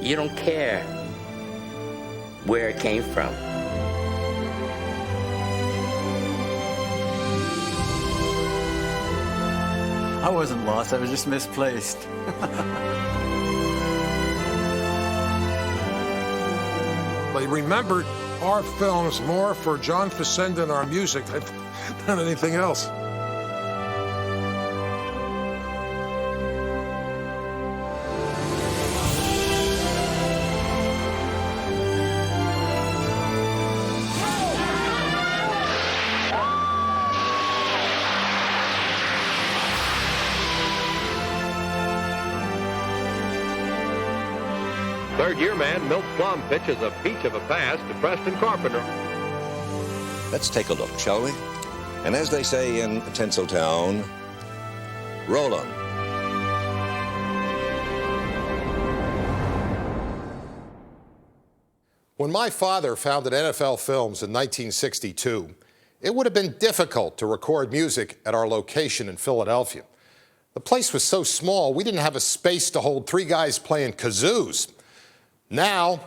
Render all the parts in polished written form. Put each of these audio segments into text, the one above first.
you don't care where it came from. I wasn't lost, I was just misplaced. They remembered our films more for John Facenda and our music than anything else. Third-year man Milt Plum pitches a peach of a pass to Preston Carpenter. Let's take a look, shall we? And as they say in Tinseltown, roll 'em. When my father founded NFL Films in 1962, it would have been difficult to record music at our location in Philadelphia. The place was so small, we didn't have a space to hold 3 guys playing kazoos. Now,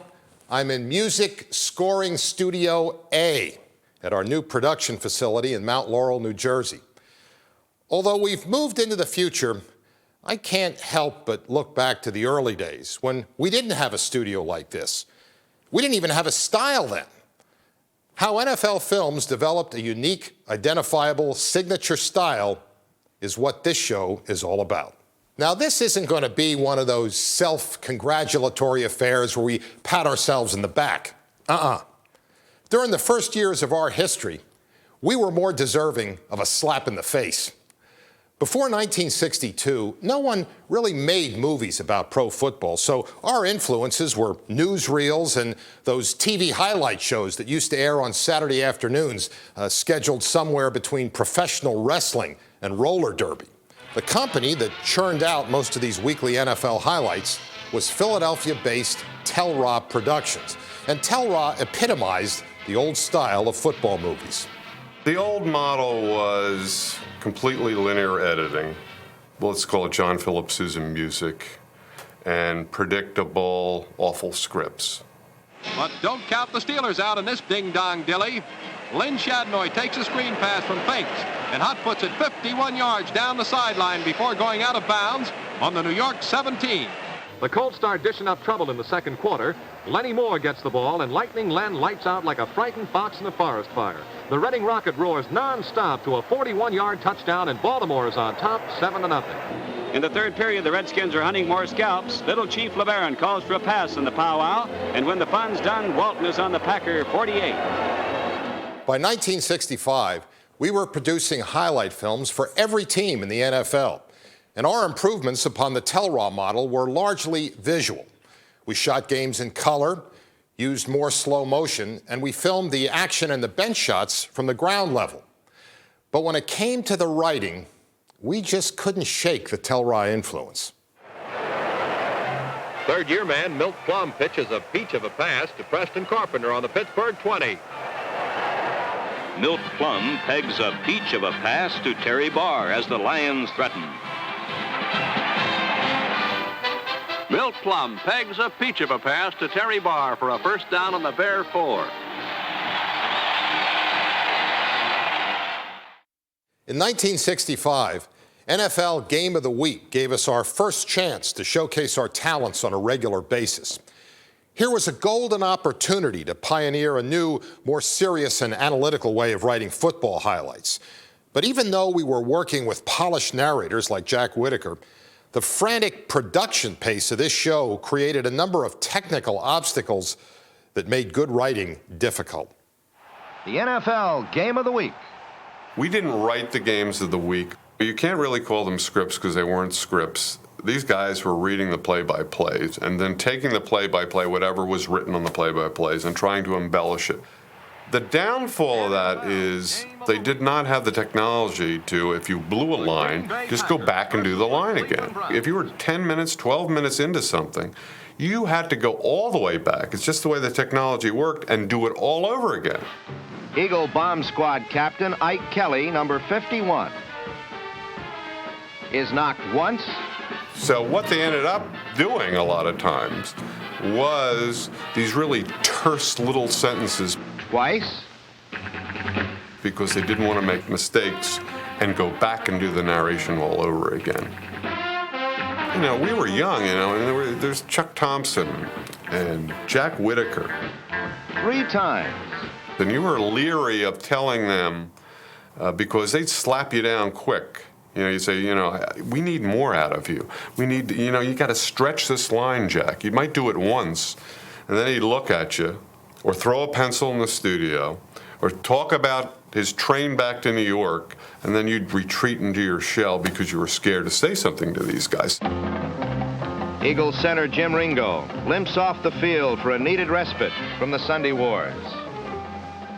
I'm in Music Scoring Studio A at our new production facility in Mount Laurel, New Jersey. Although we've moved into the future, I can't help but look back to the early days when we didn't have a studio like this. We didn't even have a style then. How NFL Films developed a unique, identifiable signature style is what this show is all about. Now, this isn't going to be one of those self-congratulatory affairs where we pat ourselves in the back. During the first years of our history, we were more deserving of a slap in the face. Before 1962, no one really made movies about pro football, so our influences were newsreels and those TV highlight shows that used to air on Saturday afternoons, scheduled somewhere between professional wrestling and roller derby. The company that churned out most of these weekly NFL highlights was Philadelphia-based Tel-Ra Productions, and Tel-Ra epitomized the old style of football movies. The old model was completely linear editing. Let's call it John Philip Sousa music, and predictable, awful scripts. But don't count the Steelers out in this ding-dong dilly. Lynn Shadnoy takes a screen pass from Finks and hot puts it 51 yards down the sideline before going out of bounds on the New York 17. The Colts start dishing up trouble in the second quarter. Lenny Moore gets the ball, and Lightning Len lights out like a frightened fox in a forest fire. The Reading Rocket roars non-stop to a 41-yard touchdown, and Baltimore is on top 7-0. In the third period, the Redskins are hunting more scalps. Little Chief LeBaron calls for a pass in the powwow, and when the fun's done, Walton is on the Packer 48. By 1965, we were producing highlight films for every team in the NFL. And our improvements upon the Tel-Ra model were largely visual. We shot games in color, used more slow motion, and we filmed the action and the bench shots from the ground level. But when it came to the writing, we just couldn't shake the Tel-Ra influence. Third-year man Milt Plum pitches a peach of a pass to Preston Carpenter on the Pittsburgh 20. Milt Plum pegs a peach of a pass to Terry Barr as the Lions threaten. Milt Plum pegs a peach of a pass to Terry Barr for a first down on the Bear 4. In 1965, NFL Game of the Week gave us our first chance to showcase our talents on a regular basis. Here was a golden opportunity to pioneer a new, more serious and analytical way of writing football highlights. But even though we were working with polished narrators like Jack Whitaker, the frantic production pace of this show created a number of technical obstacles that made good writing difficult. The NFL Game of the Week. We didn't write the games of the week. You can't really call them scripts because they weren't scripts. These guys were reading the play-by-plays and then taking the play-by-play, whatever was written on the play-by-plays, and trying to embellish it. The downfall of that is they did not have the technology to, if you blew a line, just go back and do the line again. If you were 10 minutes, 12 minutes into something, you had to go all the way back. It's just the way the technology worked, and do it all over again. Eagle Bomb Squad Captain Ike Kelly, number 51, is knocked once, So what they ended up doing a lot of times was these really terse little sentences. Twice. Because they didn't want to make mistakes and go back and do the narration all over again. You know, we were young, you know, and there's Chuck Thompson and Jack Whitaker. 3 times. And you were leery of telling them because they'd slap you down quick. You know, you say, you know, we need more out of you. We need, you know, you got to stretch this line, Jack. You might do it once, and then he'd look at you, or throw a pencil in the studio, or talk about his train back to New York, and then you'd retreat into your shell because you were scared to say something to these guys. Eagles center Jim Ringo limps off the field for a needed respite from the Sunday wars.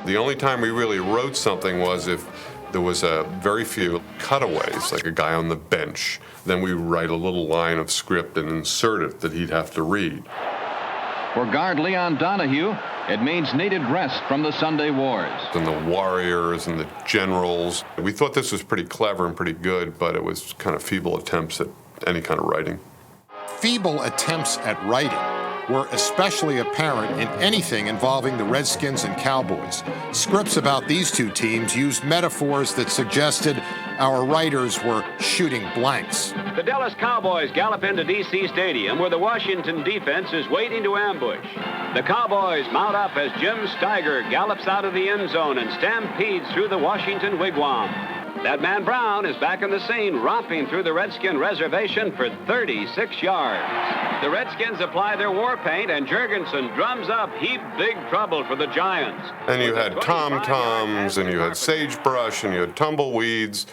The only time we really wrote something was if there was very few cutaways, like a guy on the bench. Then we would write a little line of script and insert it that he'd have to read. For guard Leon Donahue, it means needed rest from the Sunday wars. And the warriors and the generals. We thought this was pretty clever and pretty good, but it was kind of feeble attempts at any kind of writing. Feeble attempts at writing were especially apparent in anything involving the Redskins and Cowboys. Scripts about these two teams used metaphors that suggested our writers were shooting blanks. The Dallas Cowboys gallop into D.C. Stadium where the Washington defense is waiting to ambush. The Cowboys mount up as Jim Steiger gallops out of the end zone and stampedes through the Washington wigwam. That man Brown is back on the scene, romping through the Redskin reservation for 36 yards. The Redskins apply their war paint, and Jurgensen drums up heap big trouble for the Giants. And you had tom-toms, and you had sagebrush, and you had tumbleweeds.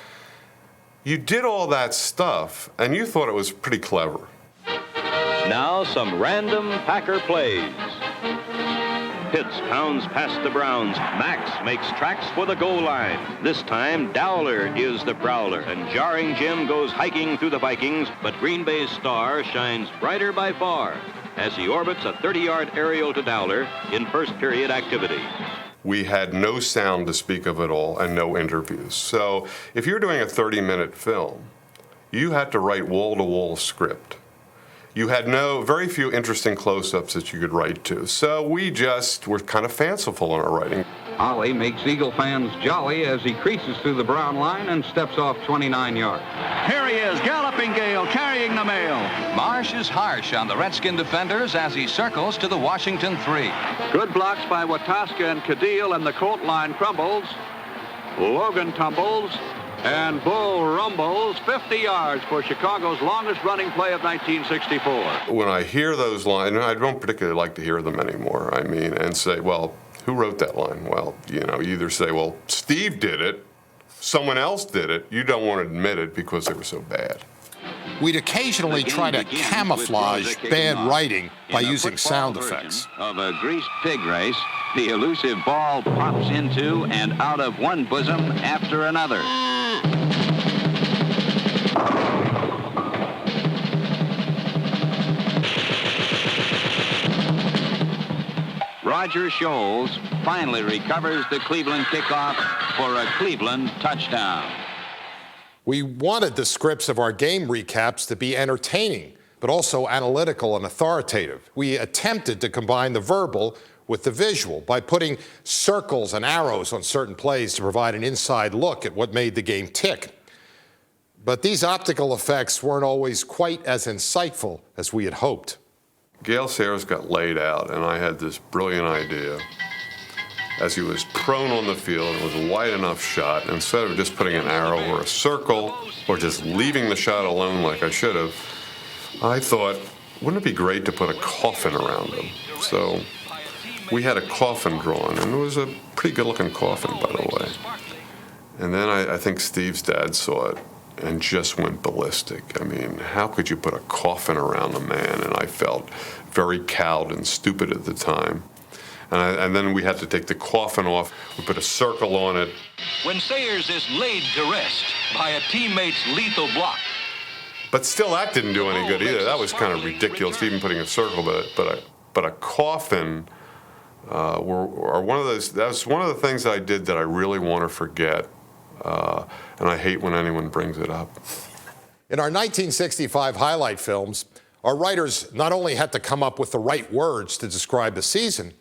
You did all that stuff, and you thought it was pretty clever. Now some random Packer plays. Pitts pounds past the Browns. Max makes tracks for the goal line. This time, Dowler is the prowler, and Jarring Jim goes hiking through the Vikings, but Green Bay's star shines brighter by far as he orbits a 30-yard aerial to Dowler in first period activity. We had no sound to speak of at all and no interviews. So if you're doing a 30-minute film, you had to write wall-to-wall script. You had very few interesting close-ups that you could write to. So we just were kind of fanciful in our writing. Ollie makes Eagle fans jolly as he creases through the Brown line and steps off 29 yards. Here he is, galloping Gale, carrying the mail. Marsh is harsh on the Redskin defenders as he circles to the Washington 3. Good blocks by Wataska and Cadile, and the Colt line crumbles. Logan tumbles. And Bull rumbles 50 yards for Chicago's longest running play of 1964. When I hear those lines, I don't particularly like to hear them anymore, and say, well, who wrote that line? Well, you either say, well, Steve did it, someone else did it. You don't want to admit it because they were so bad. We'd occasionally try to camouflage bad writing by using sound effects. Of a greased pig race, the elusive ball pops into and out of one bosom after another. Roger Scholes finally recovers the Cleveland kickoff for a Cleveland touchdown. We wanted the scripts of our game recaps to be entertaining, but also analytical and authoritative. We attempted to combine the verbal with the visual by putting circles and arrows on certain plays to provide an inside look at what made the game tick. But these optical effects weren't always quite as insightful as we had hoped. Gale Sayers got laid out, and I had this brilliant idea. As he was prone on the field, it was a wide enough shot. Instead of just putting an arrow or a circle or just leaving the shot alone like I should have, I thought, wouldn't it be great to put a coffin around him? So we had a coffin drawn, and it was a pretty good-looking coffin, by the way. And then I think Steve's dad saw it and just went ballistic. I mean, how could you put a coffin around a man? And I felt very cowed and stupid at the time. And then we had to take the coffin off. We put a circle on it. When Sayers is laid to rest by a teammate's lethal block. But still, that didn't do any good either. That was kind of ridiculous, even putting a circle. But a coffin were one of those. That was one of the things I did that I really want to forget. And I hate when anyone brings it up. In our 1965 highlight films, our writers not only had to come up with the right words to describe the season,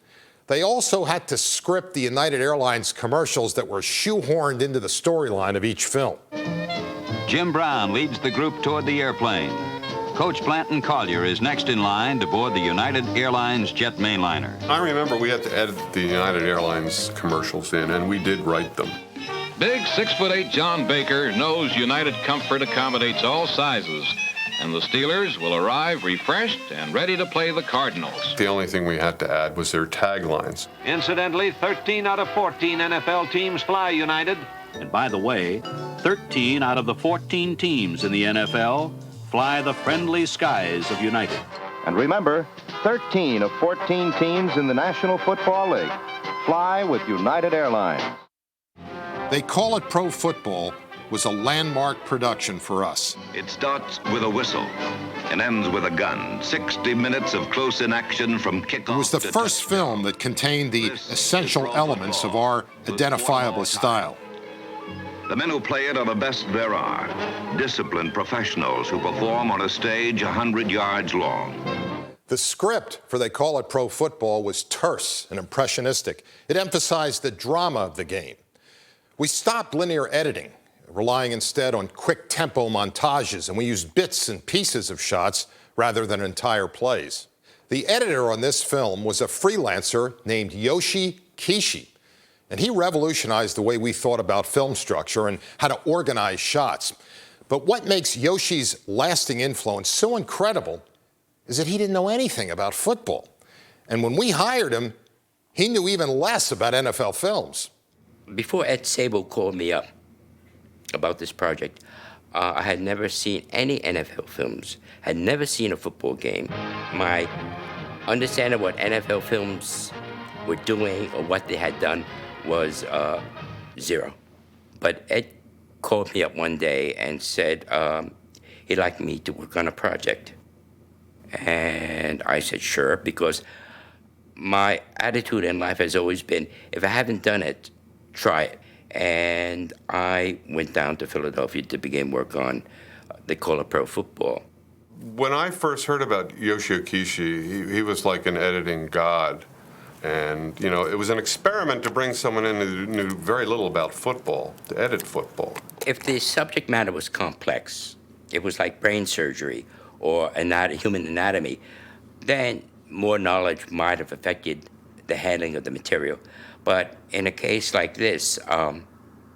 they also had to script the United Airlines commercials that were shoehorned into the storyline of each film. Jim Brown leads the group toward the airplane. Coach Blanton Collier is next in line to board the United Airlines jet mainliner. I remember we had to edit the United Airlines commercials in, and we did write them. Big 6'8" John Baker knows United Comfort accommodates all sizes, and the Steelers will arrive refreshed and ready to play the Cardinals. The only thing we had to add was their taglines. Incidentally, 13 out of 14 NFL teams fly United. And by the way, 13 out of the 14 teams in the NFL fly the friendly skies of United. And remember, 13 of 14 teams in the National Football League fly with United Airlines. They Call It Pro Football was a landmark production for us. It starts with a whistle and ends with a gun. 60 minutes of close-in action from kickoff. It was the first film that contained the essential elements of our identifiable style. The men who play it are the best there are. Disciplined professionals who perform on a stage 100 yards long. The script for They Call It Pro Football was terse and impressionistic. It emphasized the drama of the game. We stopped linear editing, relying instead on quick tempo montages, and we used bits and pieces of shots rather than entire plays. The editor on this film was a freelancer named Yoshi Kishi, and he revolutionized the way we thought about film structure and how to organize shots. But what makes Yoshi's lasting influence so incredible is that he didn't know anything about football. And when we hired him, he knew even less about NFL films. Before Ed Sabo called me up about this project, I had never seen any NFL films, had never seen a football game. My understanding of what NFL films were doing or what they had done was zero. But Ed called me up one day and said he'd like me to work on a project. And I said, sure, because my attitude in life has always been, if I haven't done it, try it. And I went down to Philadelphia to begin work on They Call It Pro Football. When I first heard about Yoshi Kishi, he was like an editing god. And, you know, it was an experiment to bring someone in who knew very little about football, to edit football. If the subject matter was complex, it was like brain surgery or human anatomy, then more knowledge might have affected the handling of the material. But in a case like this,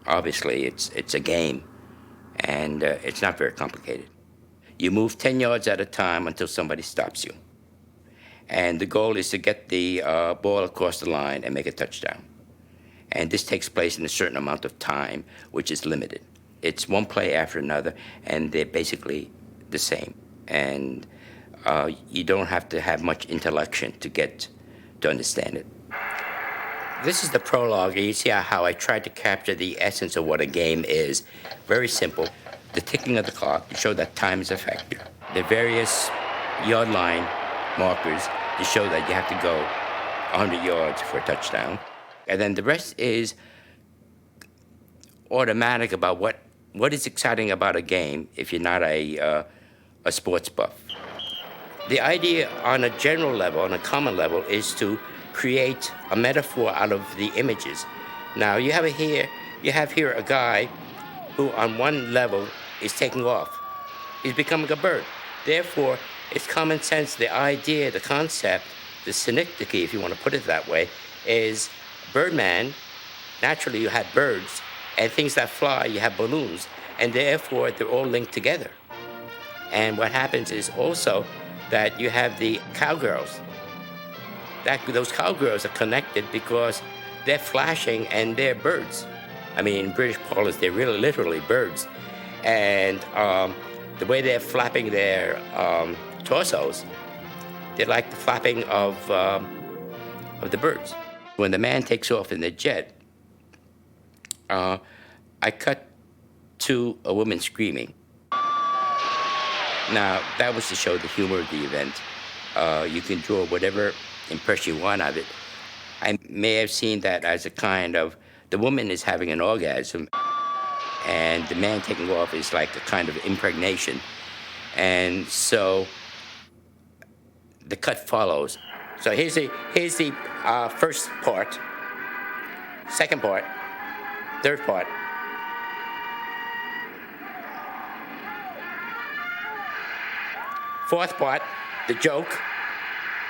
obviously it's a game, and it's not very complicated. You move 10 yards at a time until somebody stops you. And the goal is to get the ball across the line and make a touchdown. And this takes place in a certain amount of time, which is limited. It's one play after another, and they're basically the same. And you don't have to have much intellection to understand it. This is the prologue, and you see how I tried to capture the essence of what a game is. Very simple. The ticking of the clock to show that time is a factor. The various yard line markers to show that you have to go 100 yards for a touchdown. And then the rest is automatic about what is exciting about a game if you're not a sports buff. The idea on a general level, on a common level, is to create a metaphor out of the images. Now, you have here a guy who on one level is taking off. He's becoming a bird. Therefore, it's common sense, the idea, the concept, the synecdoche, if you want to put it that way, is Birdman. Naturally, you had birds, and things that fly, you have balloons, and therefore, they're all linked together. And what happens is also that you have the cowgirls. Those cowgirls are connected because they're flashing and they're birds. I mean, in British parlance, they're really literally birds. And the way they're flapping their torsos, they're like the flapping of the birds. When the man takes off in the jet, I cut to a woman screaming. Now, that was to show the humor of the event. You can draw whatever impression you want of it. I may have seen that as a kind of, the woman is having an orgasm, and the man taking off is like a kind of impregnation. And so the cut follows. So here's the first part, second part, third part. Fourth part, the joke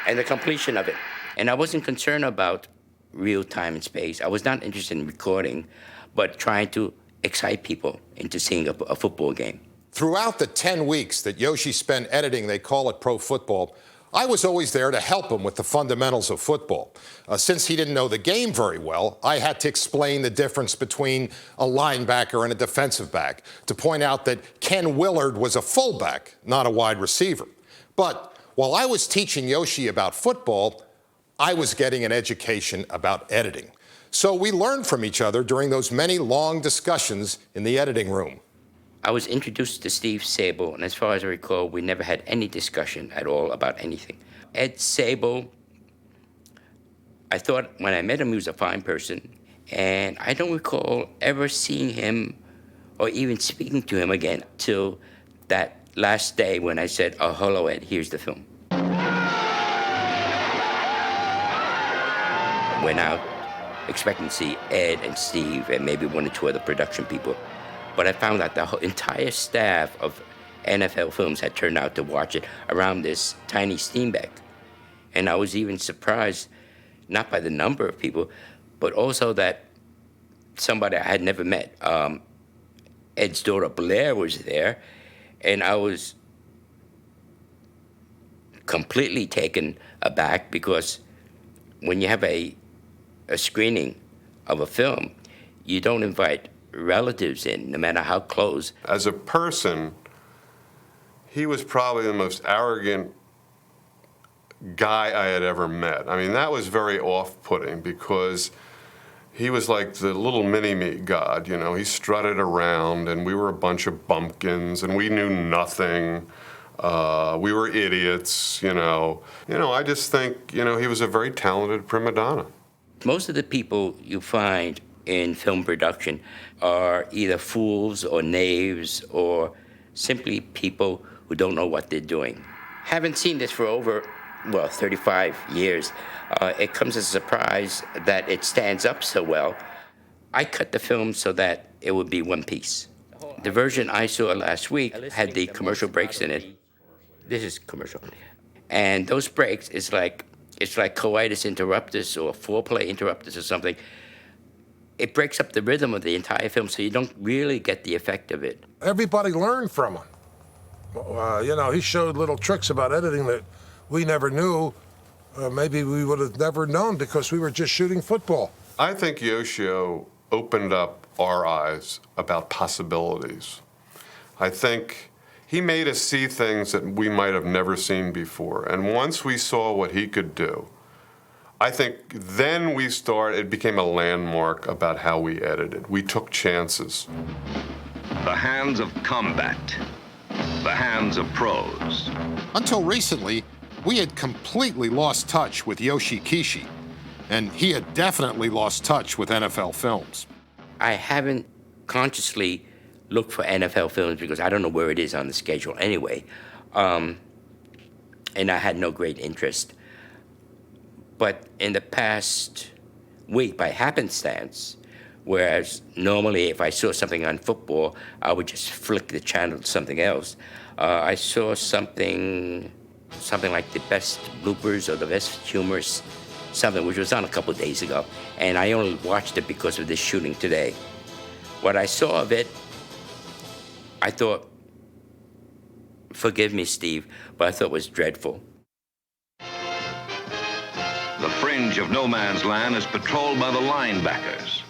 and the completion of it. And I wasn't concerned about real time and space. I was not interested in recording, but trying to excite people into seeing a football game. Throughout the 10 weeks that Yoshi spent editing They Call It Pro Football, I was always there to help him with the fundamentals of football. Since he didn't know the game very well, I had to explain the difference between a linebacker and a defensive back, to point out that Ken Willard was a fullback, not a wide receiver. But while I was teaching Yoshi about football, I was getting an education about editing. So we learned from each other during those many long discussions in the editing room. I was introduced to Steve Sabol, and as far as I recall, we never had any discussion at all about anything. Ed Sabol, I thought when I met him, he was a fine person, and I don't recall ever seeing him or even speaking to him again till that last day when I said, "Oh, hello, Ed, here's the film." Went out expecting to see Ed and Steve and maybe one or two other production people. But I found out the whole entire staff of NFL Films had turned out to watch it around this tiny Steenbeck. And I was even surprised, not by the number of people, but also that somebody I had never met, Ed's daughter Blair, was there. And I was completely taken aback, because when you have a screening of a film, you don't invite relatives in, no matter how close. As a person, he was probably the most arrogant guy I had ever met. I mean, that was very off-putting, because he was like the little mini-me god, you know. He strutted around, and we were a bunch of bumpkins, and we knew nothing. We were idiots, you know. I just think, he was a very talented prima donna. Most of the people you find in film production are either fools or knaves or simply people who don't know what they're doing. Having seen this for over, 35 years, it comes as a surprise that it stands up so well. I cut the film so that it would be one piece. The version I saw last week had the commercial breaks in it. This is commercial. And those breaks, it's like coitus interruptus or foreplay interruptus or something. It breaks up the rhythm of the entire film, so you don't really get the effect of it. Everybody learned from him. He showed little tricks about editing that we never knew. Maybe we would have never known, because we were just shooting football. I think Yoshio opened up our eyes about possibilities. I think he made us see things that we might have never seen before. And once we saw what he could do, I think then it became a landmark about how we edited. We took chances. The hands of combat. The hands of pros. Until recently, we had completely lost touch with Yoshi Kishi, and he had definitely lost touch with NFL Films. I haven't consciously looked for NFL Films because I don't know where it is on the schedule anyway, and I had no great interest. But in the past week, by happenstance, whereas normally if I saw something on football, I would just flick the channel to something else, I saw something like the best bloopers or the best humorous something, which was on a couple of days ago, and I only watched it because of this shooting today. What I saw of it, I thought, forgive me, Steve, but I thought it was dreadful. The fringe of no man's land is patrolled by the linebackers.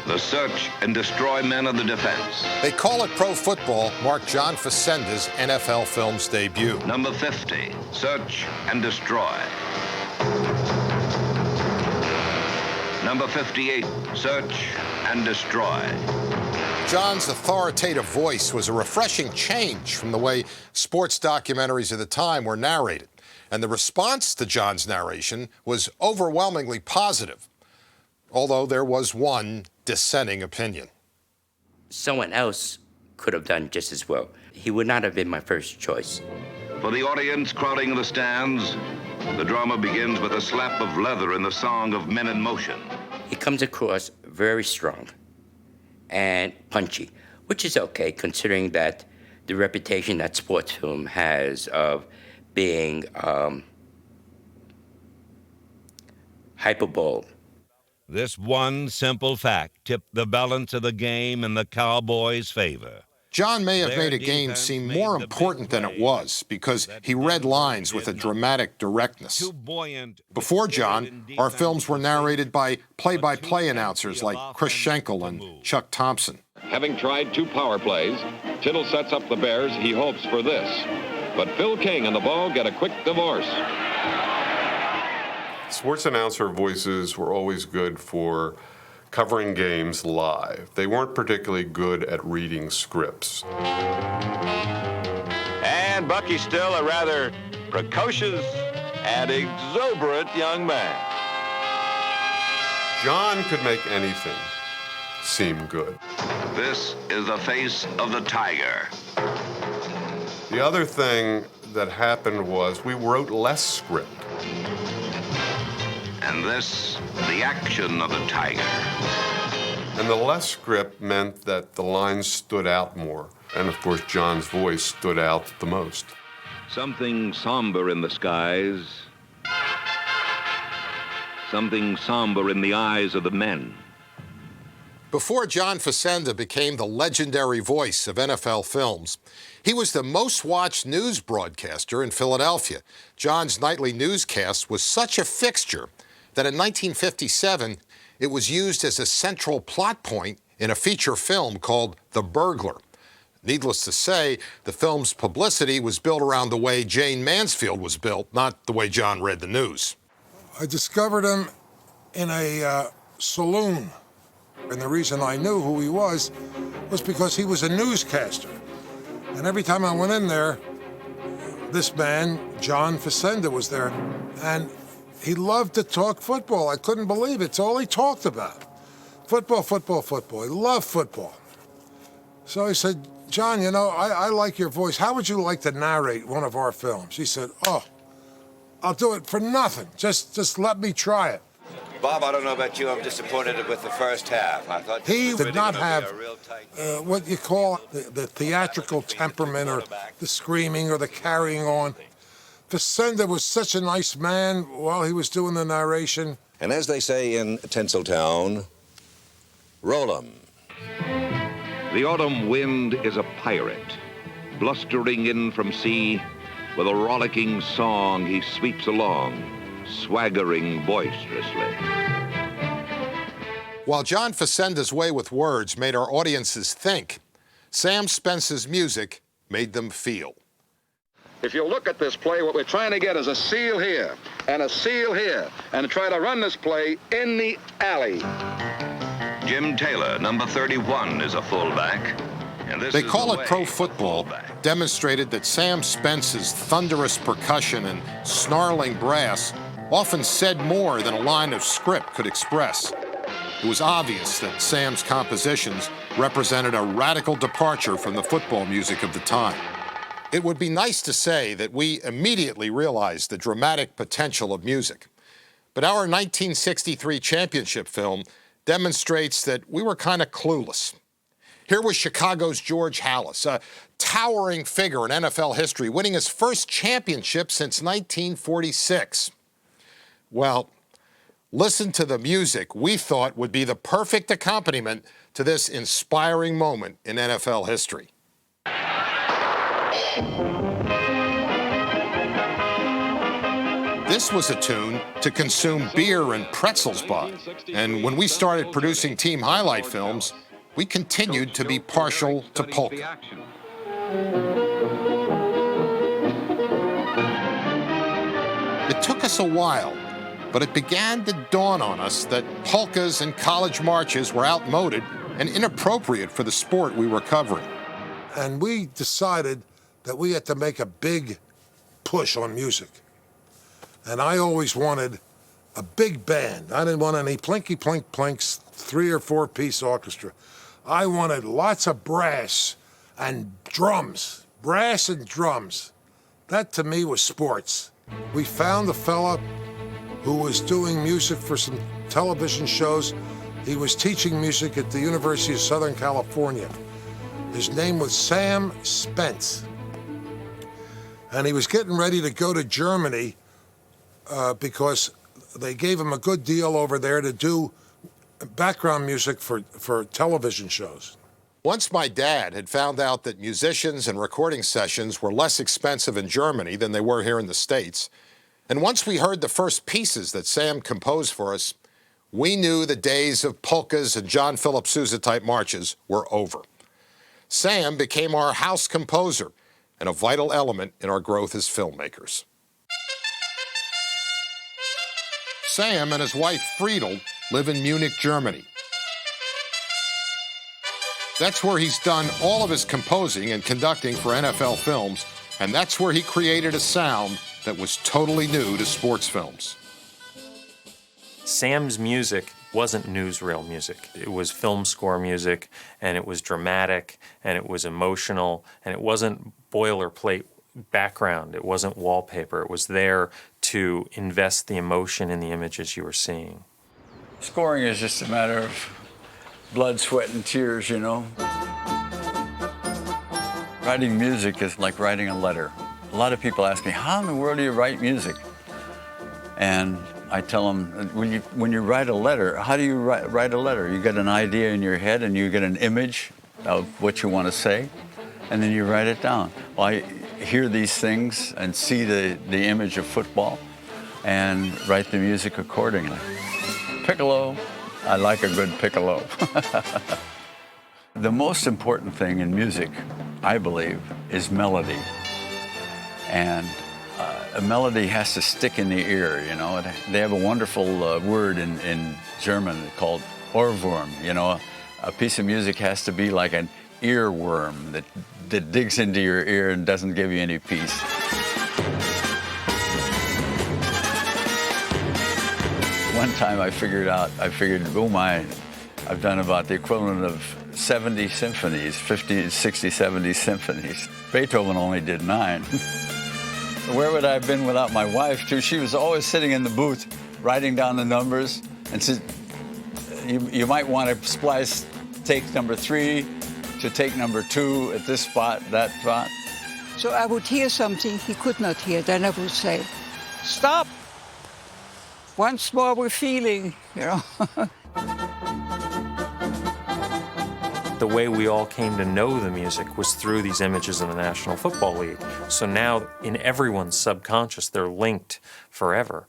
The search and destroy men of the defense. They Call It Pro Football marked John Facenda's NFL Films debut. Number 50, search and destroy. Number 58, search and destroy. John's authoritative voice was a refreshing change from the way sports documentaries of the time were narrated. And the response to John's narration was overwhelmingly positive, although there was one dissenting opinion. someone else could have done just as well. He would not have been my first choice. For the audience crowding the stands, the drama begins with a slap of leather in the song of Men in Motion. He comes across very strong and punchy, which is okay considering that the reputation that sports film has of being hyperbole. This one simple fact tipped the balance of the game in the Cowboys' favor. John may have made a game seem more important than it was because he read lines with a dramatic directness. Before John, our films were narrated by play-by-play announcers like Chris Schenkel and Chuck Thompson. Having tried 2 power plays, Tittle sets up the Bears. He hopes for this. But Phil King and the Ball get a quick divorce. Sports announcer voices were always good for covering games live. They weren't particularly good at reading scripts. And Bucky's still a rather precocious and exuberant young man. John could make anything seem good. This is the face of the tiger. The other thing that happened was we wrote less script. And this, the action of the tiger. And the less script meant that the lines stood out more. And of course, John's voice stood out the most. Something somber in the skies. Something somber in the eyes of the men. Before John Facenda became the legendary voice of NFL films, he was the most-watched news broadcaster in Philadelphia. John's nightly newscast was such a fixture that in 1957, it was used as a central plot point in a feature film called The Burglar. Needless to say, the film's publicity was built around the way Jayne Mansfield was built, not the way John read the news. I discovered him in a saloon. And the reason I knew who he was because he was a newscaster. And every time I went in there, this man, John Facenda, was there. And he loved to talk football. I couldn't believe it. It's all he talked about. Football, football, football. He loved football. So he said, John, you know, I like your voice. How would you like to narrate one of our films? He said, oh, I'll do it for nothing. Just let me try it. Bob, I don't know about you. I'm disappointed with the first half. I thought he was did really not gonna have be a real tight what you call the theatrical temperament or the screaming or the carrying on. Facenda was such a nice man while he was doing the narration. And as they say in Tinseltown, roll 'em. The autumn wind is a pirate, blustering in from sea. With a rollicking song, he sweeps along, swaggering boisterously. While John Facenda's way with words made our audiences think, Sam Spence's music made them feel. If you look at this play, what we're trying to get is a seal here and a seal here and try to run this play in the alley. Jim Taylor, number 31, is a fullback. And this They is call the it pro way. football, demonstrated that Sam Spence's thunderous percussion and snarling brass often said more than a line of script could express. It was obvious that Sam's compositions represented a radical departure from the football music of the time. It would be nice to say that we immediately realized the dramatic potential of music. But our 1963 championship film demonstrates that we were kind of clueless. Here was Chicago's George Halas, a towering figure in NFL history, winning his first championship since 1946. Well, listen to the music we thought would be the perfect accompaniment to this inspiring moment in NFL history. This was a tune to consume beer and pretzels by. And when we started producing team highlight films, we continued to be partial to polka. It took us a while, but it began to dawn on us that polkas and college marches were outmoded and inappropriate for the sport we were covering. And we decided that we had to make a big push on music. And I always wanted a big band. I didn't want any plinky plink plinks, 3 or 4 piece orchestra. I wanted lots of brass and drums. Brass and drums. That to me was sports. We found a fella who was doing music for some television shows. He was teaching music at the University of Southern California. His name was Sam Spence. And he was getting ready to go to Germany because they gave him a good deal over there to do background music for television shows. Once my dad had found out that musicians and recording sessions were less expensive in Germany than they were here in the States, and once we heard the first pieces that Sam composed for us, we knew the days of polkas and John Philip Sousa type marches were over. Sam became our house composer and a vital element in our growth as filmmakers. Sam and his wife Friedel live in Munich, Germany. That's where he's done all of his composing and conducting for NFL films, and that's where he created a sound that was totally new to sports films. Sam's music wasn't newsreel music. It was film score music, and it was dramatic, and it was emotional, and it wasn't boilerplate background. It wasn't wallpaper. It was there to invest the emotion in the images you were seeing. Scoring is just a matter of blood, sweat, and tears, you know. Writing music is like writing a letter. A lot of people ask me, how in the world do you write music? And I tell them, when you write a letter, how do you write a letter? You get an idea in your head and you get an image of what you want to say, and then you write it down. Well, I hear these things and see the image of football and write the music accordingly. Piccolo, I like a good piccolo. The most important thing in music, I believe, is melody. And a melody has to stick in the ear, you know. They have a wonderful word in German called Ohrwurm, you know. A piece of music has to be like an earworm that digs into your ear and doesn't give you any peace. One time I figured, oh my, I've done about the equivalent of 70 symphonies, 50, 60, 70 symphonies. Beethoven only did 9. Where would I have been without my wife, too? She was always sitting in the booth, writing down the numbers, and said, you might want to splice take number 3 to take number 2 at this spot, that spot. So I would hear something he could not hear. Then I would say, stop. Once more we're feeling, you know. The way we all came to know the music was through these images in the National Football League. So now, in everyone's subconscious, they're linked forever.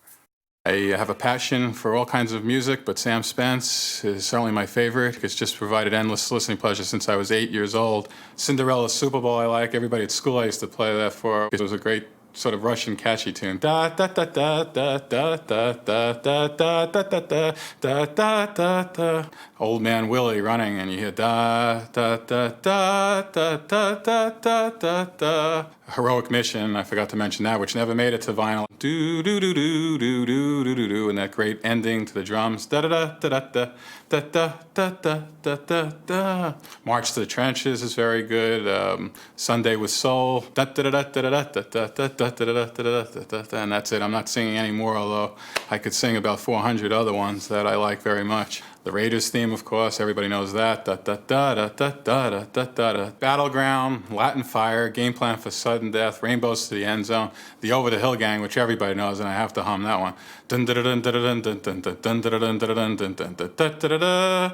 I have a passion for all kinds of music, but Sam Spence is certainly my favorite. It's just provided endless listening pleasure since I was 8 years old. Cinderella's Super Bowl I like. Everybody at school I used to play that for. It was a great sort of Russian catchy tune. Da da da da da da da da da da da da da da da da. Old Man Willie running, and you hear da da da da da da da da da da. Heroic Mission, I forgot to mention that, which never made it to vinyl. Do do do do do do do do do, and that great ending to the drums. Da da da da da da da da da da da da. March to the Trenches is very good. Sunday with Soul. Da da da da da da da da da da da. And that's it. I'm not singing anymore, although I could sing about 400 other ones that I like very much. The Raiders theme, of course, everybody knows that. Da da da da da da da da da. Battleground, Latin Fire, Game Plan for Sudden Death, Rainbows to the End Zone, the Over the Hill Gang, which everybody knows, and I have to hum that one. Dun dun dun dun dun dun dun dun dun dun dun dun dun dun dun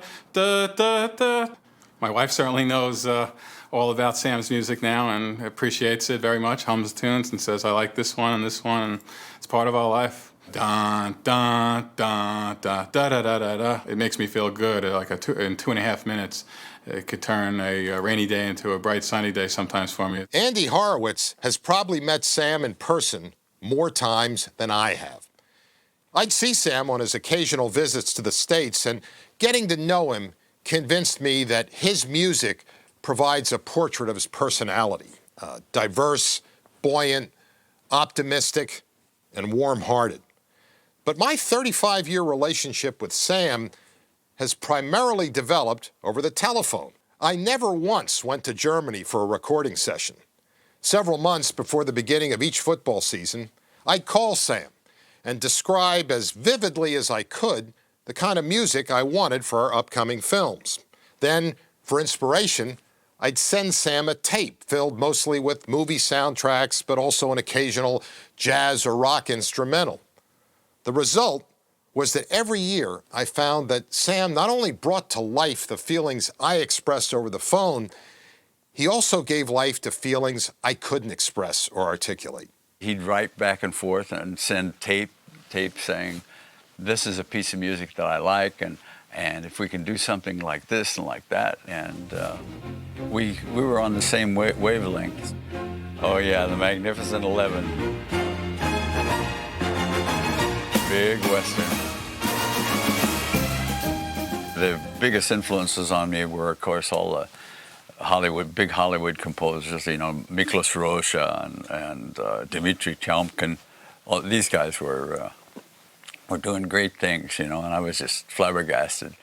dun dun. My wife certainly knows all about Sam's music now and appreciates it very much, hums tunes and says, I like this one, and it's part of our life. Dun, dun, dun, dun, da, da, da, da, da. It makes me feel good. Like in 2.5 minutes, it could turn a rainy day into a bright sunny day sometimes for me. Andy Horowitz has probably met Sam in person more times than I have. I'd see Sam on his occasional visits to the States, and getting to know him convinced me that his music provides a portrait of his personality. Diverse, buoyant, optimistic, and warm-hearted. But my 35-year relationship with Sam has primarily developed over the telephone. I never once went to Germany for a recording session. Several months before the beginning of each football season, I'd call Sam and describe as vividly as I could the kind of music I wanted for our upcoming films. Then, for inspiration, I'd send Sam a tape filled mostly with movie soundtracks, but also an occasional jazz or rock instrumental. The result was that every year I found that Sam not only brought to life the feelings I expressed over the phone, he also gave life to feelings I couldn't express or articulate. He'd write back and forth and send tape saying, this is a piece of music that I like, and if we can do something like this and like that. And we were on the same wavelength. Oh yeah, the Magnificent 11. Big Western. The biggest influences on me were, of course, all the big Hollywood composers, you know, Miklos Rozsa and Dmitri Tiomkin. All these guys were doing great things, you know, and I was just flabbergasted.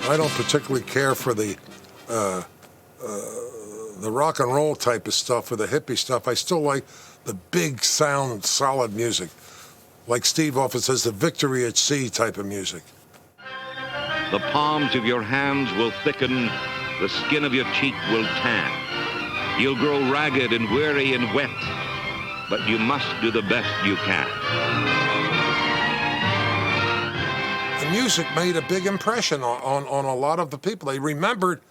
I don't particularly care for the rock and roll type of stuff or the hippie stuff. I still like the big sound, solid music. Like Steve often says, the Victory at Sea type of music. The palms of your hands will thicken, the skin of your cheek will tan. You'll grow ragged and weary and wet, but you must do the best you can. The music made a big impression on a lot of the people. They remembered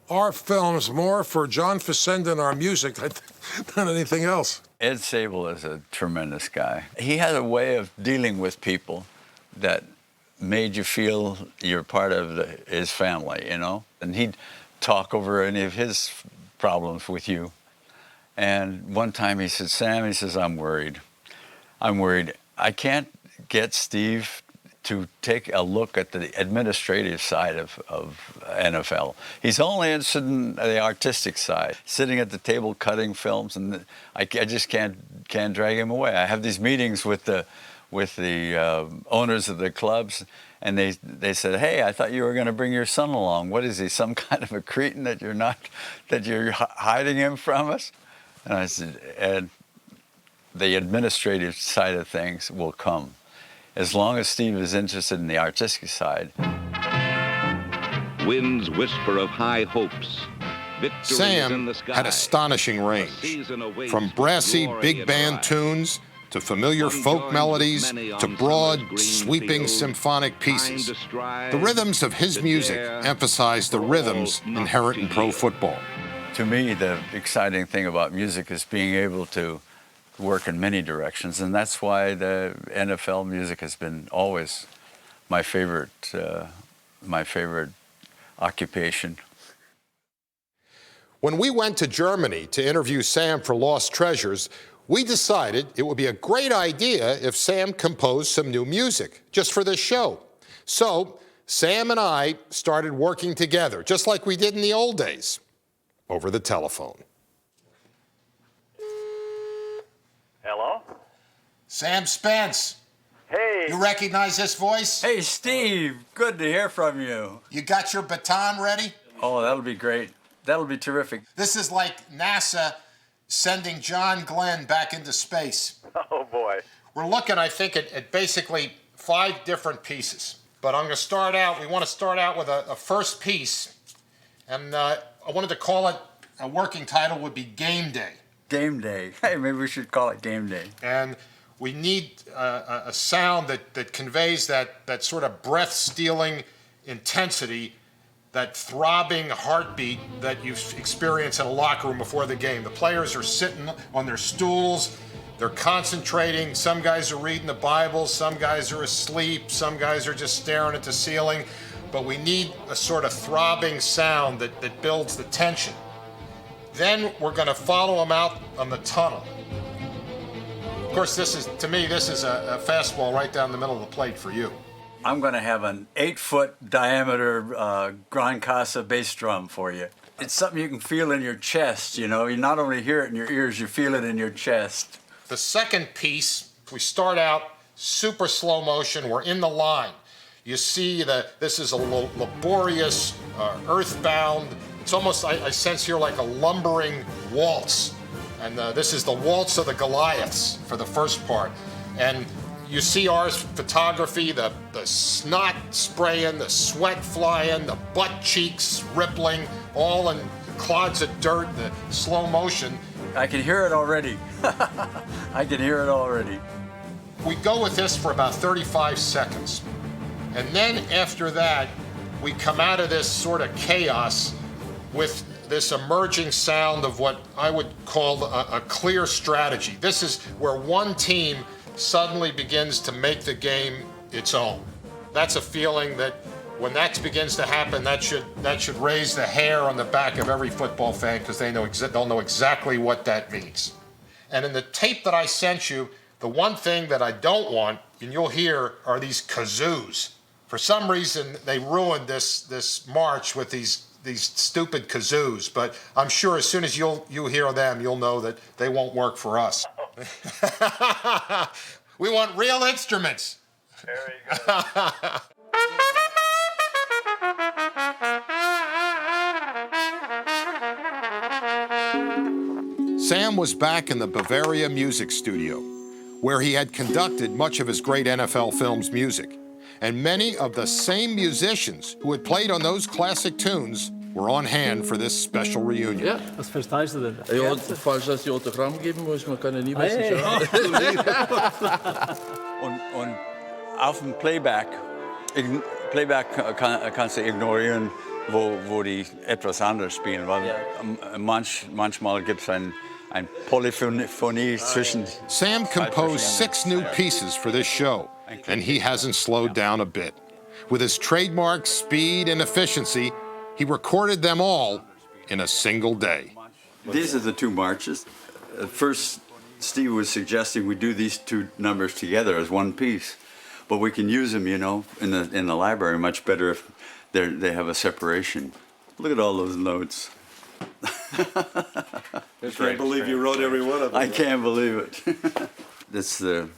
our films more for John Facenda and our music than anything else. Ed Sable is a tremendous guy. He had a way of dealing with people that made you feel you're part of his family, you know? And he'd talk over any of his problems with you. And one time he said, Sam, he says, I'm worried. I can't get Steve to take a look at the administrative side of NFL. He's only interested in the artistic side, sitting at the table cutting films, and I just can't drag him away. I have these meetings with the owners of the clubs, and they said, hey, I thought you were going to bring your son along. What is he, some kind of a cretin that you're hiding him from us? And I said, Ed, the administrative side of things will come. As long as Steve is interested in the artistic side. Winds whisper of high hopes. Sam had astonishing range. From brassy big band tunes to familiar folk melodies to broad, sweeping symphonic pieces. The rhythms of his music emphasize the rhythms inherent in pro football. To me, the exciting thing about music is being able to work in many directions, and that's why the NFL music has been always my favorite occupation. When we went to Germany to interview Sam for Lost Treasures, we decided it would be a great idea if Sam composed some new music just for this show. So Sam and I started working together, just like we did in the old days, over the telephone. Hello? Sam Spence. Hey. You recognize this voice? Hey, Steve. Good to hear from you. You got your baton ready? Oh, that'll be great. That'll be terrific. This is like NASA sending John Glenn back into space. Oh, boy. We're looking, I think, at basically 5 different pieces. But I'm going to start out, we want to start out with a first piece. And I wanted to call it, a working title would be Game Day. Game Day. Hey, maybe we should call it Game Day. And we need a sound that conveys that sort of breath-stealing intensity, that throbbing heartbeat that you experience in a locker room before the game. The players are sitting on their stools, they're concentrating. Some guys are reading the Bible, some guys are asleep, some guys are just staring at the ceiling. But we need a sort of throbbing sound that builds the tension. Then we're going to follow them out on the tunnel. Of course, to me, this is a fastball right down the middle of the plate for you. I'm going to have an 8-foot diameter Gran Casa bass drum for you. It's something you can feel in your chest, you know. You not only hear it in your ears, you feel it in your chest. The second piece, we start out super slow motion. We're in the line. You see that this is a laborious, earthbound. It's almost, I sense here, like a lumbering waltz. And this is the waltz of the Goliaths for the first part. And you see our photography, the snot spraying, the sweat flying, the butt cheeks rippling, all in clods of dirt, the slow motion. I can hear it already. I can hear it already. We go with this for about 35 seconds. And then after that, we come out of this sort of chaos with this emerging sound of what I would call a clear strategy. This is where one team suddenly begins to make the game its own. That's a feeling that when that begins to happen, that should raise the hair on the back of every football fan, because they'll know exactly what that means. And in the tape that I sent you, the one thing that I don't want, and you'll hear, are these kazoos. For some reason, they ruined this march with these stupid kazoos, but I'm sure as soon as you hear them, you'll know that they won't work for us. We want real instruments. Very good. Sam was back in the Bavaria Music Studio, where he had conducted much of his great NFL films music. And many of the same musicians who had played on those classic tunes were on hand for this special reunion. Ja, was verstehst du denn? Ja, falls das die Autogramm geben muss, man kann ja nie wissen. Und auf dem Playback kannst du ignorieren, wo die etwas anders spielen, weil manchmal gibt es ein Polyphonie zwischen. Sam composed 6 new pieces for this show, and he hasn't slowed down a bit. With his trademark speed and efficiency, he recorded them all in a single day. These are the 2 marches. At first, Steve was suggesting we do these 2 numbers together as one piece, but we can use them, you know, in the library much better if they have a separation. Look at all those notes. I can't believe you wrote every one of them. I can't believe it. That's the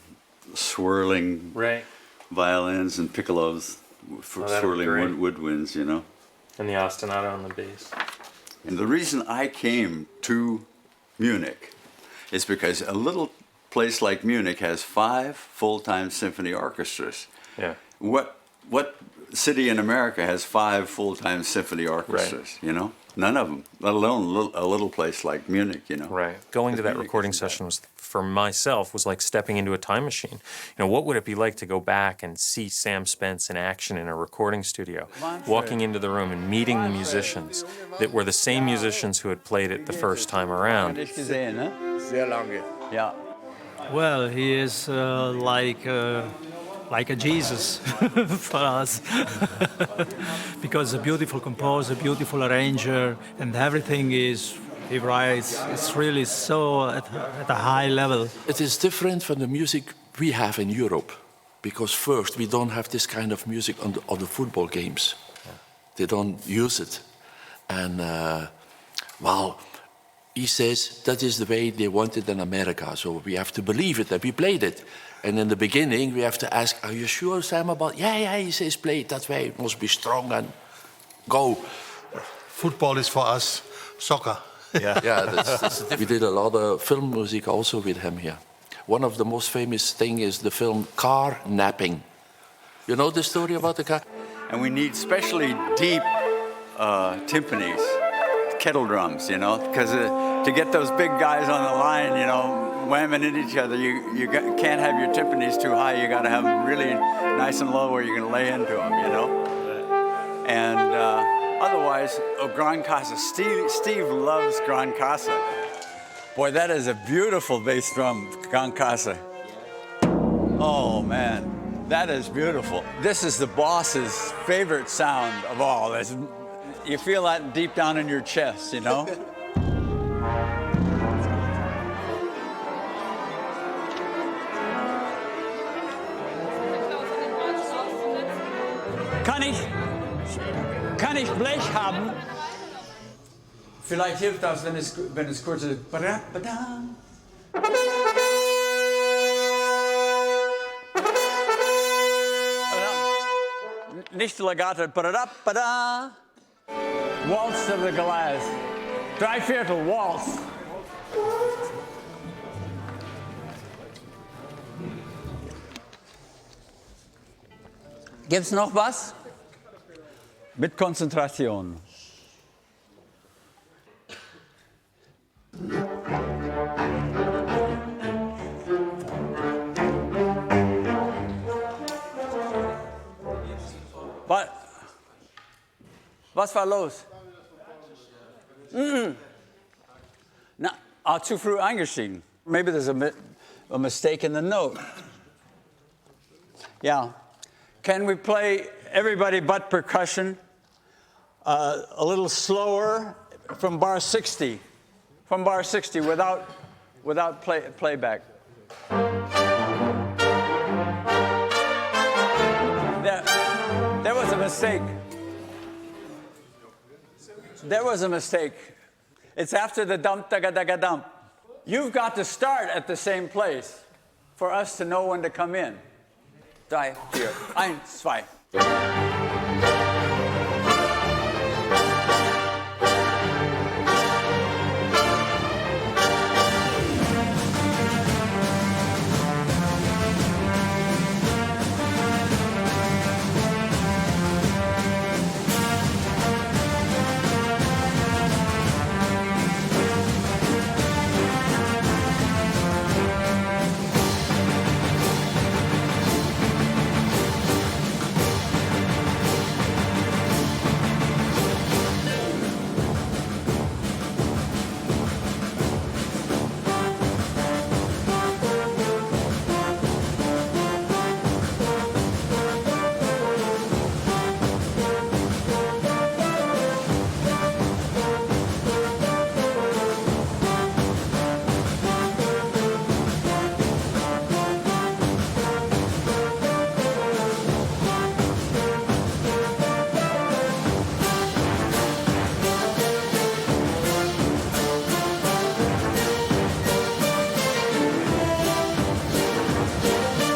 swirling violins and piccolos for swirling woodwinds, you know. And the ostinato on the bass. And the reason I came to Munich is because a little place like Munich has 5 full-time symphony orchestras. Yeah. What city in America has 5 full-time symphony orchestras, you know? None of them, let alone a little place like Munich, you know. Right. Going to that recording session was, for myself, was like stepping into a time machine. You know, what would it be like to go back and see Sam Spence in action in a recording studio, walking into the room and meeting the musicians that were the same musicians who had played it the first time around? Sehr lange. Yeah. Well, he is like a Jesus for us, because a beautiful composer, beautiful arranger, and everything he writes, it's really so at a high level. It is different from the music we have in Europe, because first, we don't have this kind of music on the football games. They don't use it. And, well, he says that is the way they want it in America, so we have to believe it, that we played it. And in the beginning, we have to ask, are you sure, Sam, about? Yeah, he says, play it that way. It must be strong and go. Football is for us soccer. Yeah, that's we did a lot of film music also with him here. One of the most famous thing is the film Car Napping. You know the story about the car? And we need specially deep timpanis, kettle drums, you know, because to get those big guys on the line, you know, whamming into each other, you can't have your timpanis too high. You got to have them really nice and low where you can lay into them, you know. And otherwise, Gran Casa. Steve loves Gran Casa. Boy, that is a beautiful bass drum, Gran Casa. Oh man, that is beautiful. This is the boss's favorite sound of all. You feel that deep down in your chest, you know. Kann ich Blech haben? Vielleicht hilft das, wenn es kurz ist. Nicht legato. Waltz of the Goliath. Dreiviertel Waltz. Gibt's noch was? Mit Konzentration. Was war los? Na, zu früh eingestiegen. Maybe there's a mistake in the note. Yeah. Can we play everybody but percussion a little slower from bar 60? From bar 60 without playback. There was a mistake. There was a mistake. It's after the dump, daga-daga-dump. You've got to start at the same place for us to know when to come in. 3, 4, 1, 2.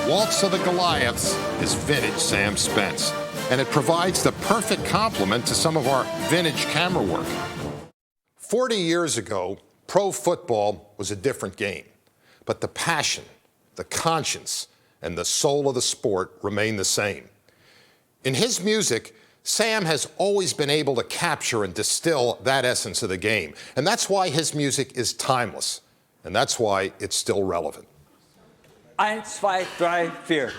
Waltz of the Goliaths is vintage Sam Spence, and it provides the perfect complement to some of our vintage camera work. 40 years ago, pro football was a different game, but the passion, the conscience, and the soul of the sport remain the same. In his music, Sam has always been able to capture and distill that essence of the game, and that's why his music is timeless, and that's why it's still relevant. 1, 2, 3, 4.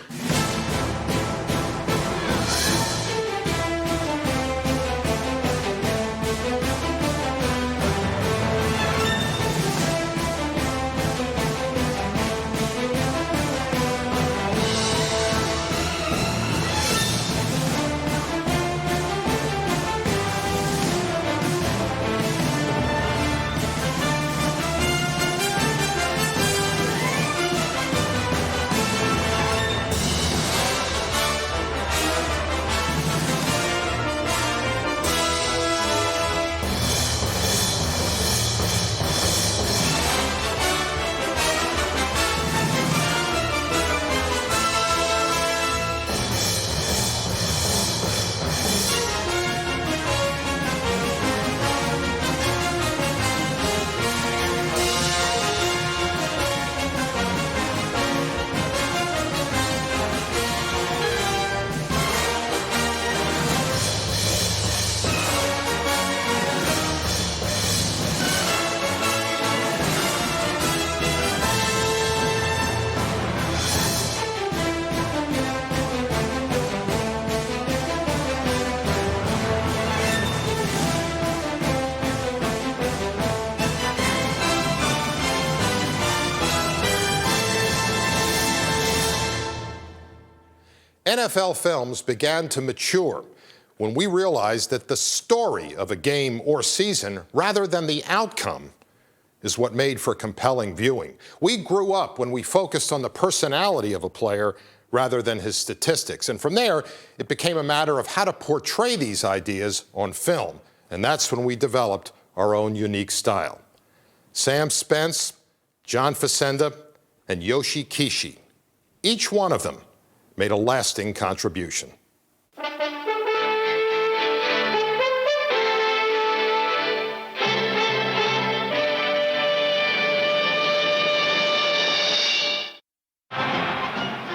NFL films began to mature when we realized that the story of a game or season, rather than the outcome, is what made for compelling viewing. We grew up when we focused on the personality of a player rather than his statistics. And from there, it became a matter of how to portray these ideas on film. And that's when we developed our own unique style. Sam Spence, John Facenda, and Yoshi Kishi, each one of them made a lasting contribution.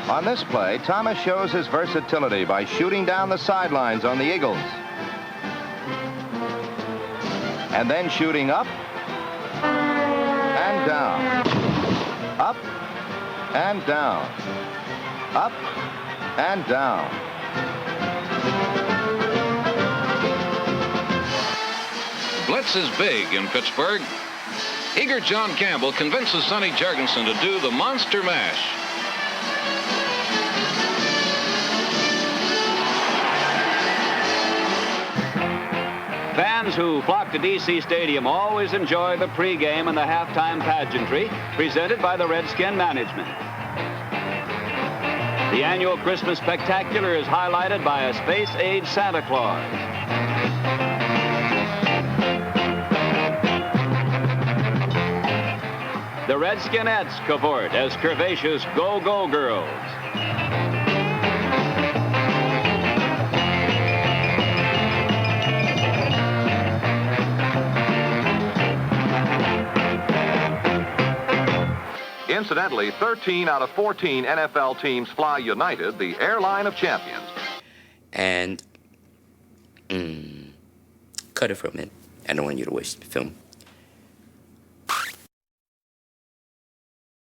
On this play, Thomas shows his versatility by shooting down the sidelines on the Eagles. And then shooting up and down. Up and down. Up and down. Blitz is big in Pittsburgh. Eager John Campbell convinces Sonny Jurgensen to do the monster mash. Fans who flock to D.C. Stadium always enjoy the pregame and the halftime pageantry presented by the Redskin management. The annual Christmas Spectacular is highlighted by a space-age Santa Claus. The Redskinettes cavort as curvaceous Go-Go Girls. Incidentally, 13 out of 14 NFL teams fly United, the airline of champions. And cut it from it. I don't want you to waste the film.